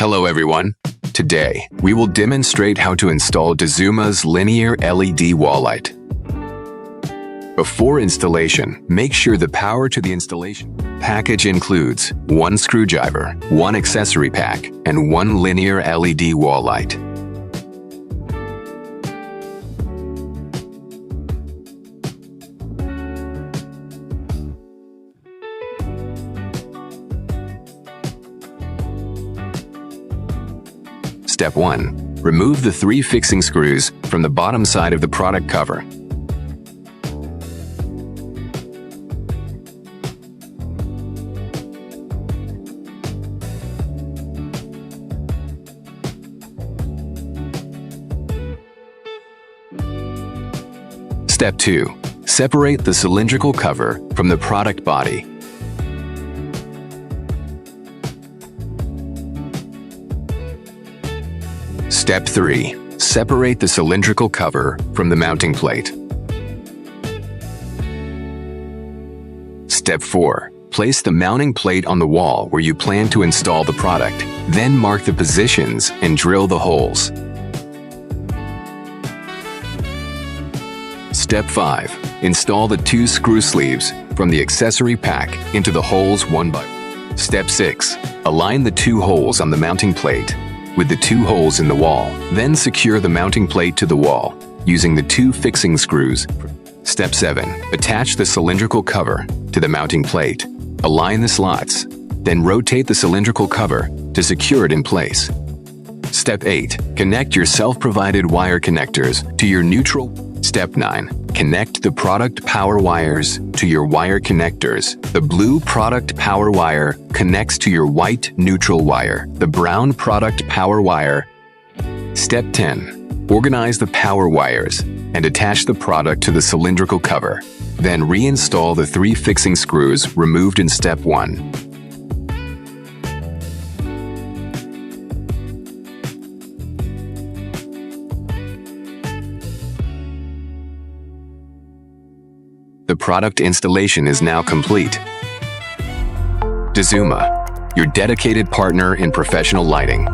Hello everyone. Today, we will demonstrate how to install Dazuma's linear LED wall light. Before installation, make sure the power to the installation package includes one screwdriver, one accessory pack, and one linear LED wall light. Step 1. Remove the 3 fixing screws from the bottom side of the product cover. Step 2. Separate the cylindrical cover from the product body. Step 3. Separate the cylindrical cover from the mounting plate. Step 4. Place the mounting plate on the wall where you plan to install the product. Then mark the positions and drill the holes. Step 5. Install the 2 screw sleeves from the accessory pack into the holes one by one. Step 6. Align the 2 holes on the mounting plate with the 2 holes in the wall. Then secure the mounting plate to the wall using the 2 fixing screws. Step 7. Attach the cylindrical cover to the mounting plate. Align the slots, then rotate the cylindrical cover to secure it in place. Step 8. Connect your self-provided wire connectors to your neutral. Step 9. Connect the product power wires to your wire connectors. The blue product power wire connects to your white neutral wire. The brown product power wire. Step 10. Organize the power wires and attach the product to the cylindrical cover. Then reinstall the 3 fixing screws removed in Step 1. The product installation is now complete. Dazuma, your dedicated partner in professional lighting.